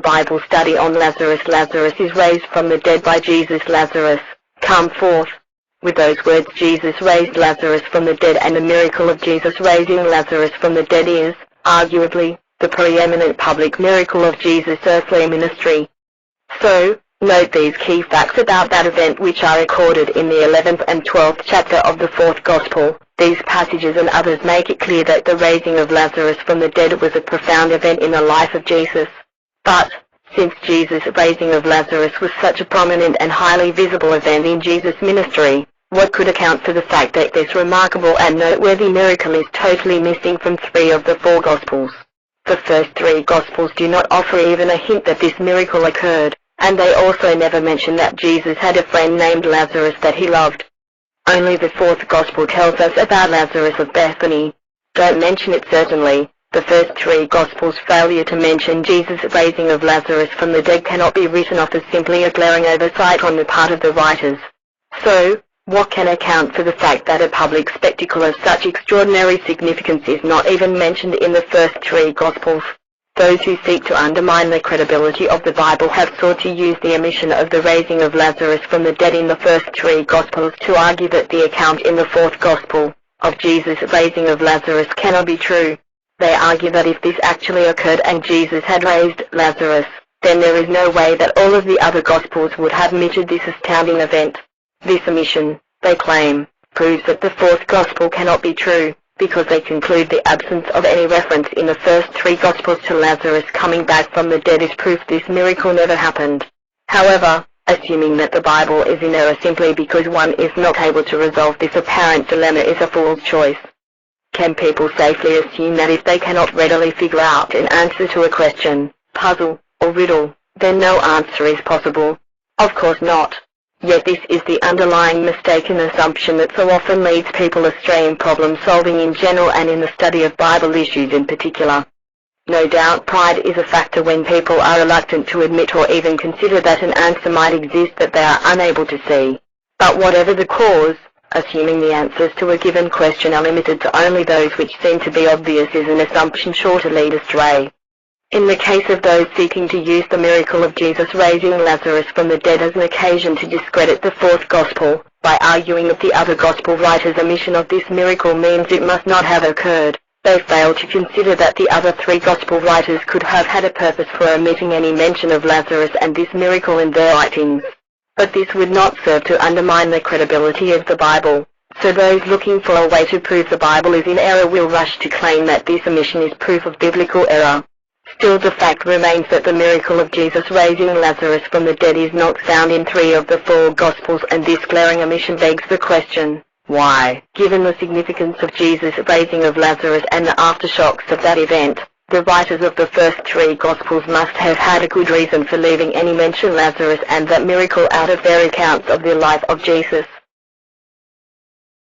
Bible study on Lazarus. Lazarus is raised from the dead by Jesus. Lazarus, come forth. With those words, Jesus raised Lazarus from the dead, and the miracle of Jesus raising Lazarus from the dead is, arguably, the preeminent public miracle of Jesus' earthly ministry. So, note these key facts about that event which are recorded in the 11th and 12th chapter of the 4th Gospel. These passages and others make it clear that the raising of Lazarus from the dead was a profound event in the life of Jesus. But, since Jesus' raising of Lazarus was such a prominent and highly visible event in Jesus' ministry, what could account for the fact that this remarkable and noteworthy miracle is totally missing from 3 of the 4 Gospels? The first 3 Gospels do not offer even a hint that this miracle occurred, and they also never mention that Jesus had a friend named Lazarus that he loved. Only the 4th Gospel tells us about Lazarus of Bethany. Don't mention it certainly. The first 3 Gospels' failure to mention Jesus' raising of Lazarus from the dead cannot be written off as simply a glaring oversight on the part of the writers. So, what can account for the fact that a public spectacle of such extraordinary significance is not even mentioned in the first 3 Gospels? Those who seek to undermine the credibility of the Bible have sought to use the omission of the raising of Lazarus from the dead in the first 3 Gospels to argue that the account in the 4th Gospel of Jesus' raising of Lazarus cannot be true. They argue that if this actually occurred and Jesus had raised Lazarus, then there is no way that all of the other Gospels would have omitted this astounding event. This omission, they claim, proves that the 4th Gospel cannot be true, because they conclude the absence of any reference in the first 3 Gospels to Lazarus coming back from the dead is proof this miracle never happened. However, assuming that the Bible is in error simply because one is not able to resolve this apparent dilemma is a fool's choice. Can people safely assume that if they cannot readily figure out an answer to a question, puzzle, or riddle, then no answer is possible? Of course not. Yet this is the underlying mistaken assumption that so often leads people astray in problem solving in general and in the study of Bible issues in particular. No doubt pride is a factor when people are reluctant to admit or even consider that an answer might exist that they are unable to see. But whatever the cause, assuming the answers to a given question are limited to only those which seem to be obvious is an assumption sure to lead astray. In the case of those seeking to use the miracle of Jesus raising Lazarus from the dead as an occasion to discredit the 4th Gospel, by arguing that the other Gospel writers' omission of this miracle means it must not have occurred, they fail to consider that the other 3 Gospel writers could have had a purpose for omitting any mention of Lazarus and this miracle in their writings. But this would not serve to undermine the credibility of the Bible, so those looking for a way to prove the Bible is in error will rush to claim that this omission is proof of biblical error. Still, the fact remains that the miracle of Jesus raising Lazarus from the dead is not found in 3 of the 4 Gospels, and this glaring omission begs the question, why? Given the significance of Jesus' raising of Lazarus and the aftershocks of that event, the writers of the first 3 Gospels must have had a good reason for leaving any mention of Lazarus and that miracle out of their accounts of the life of Jesus.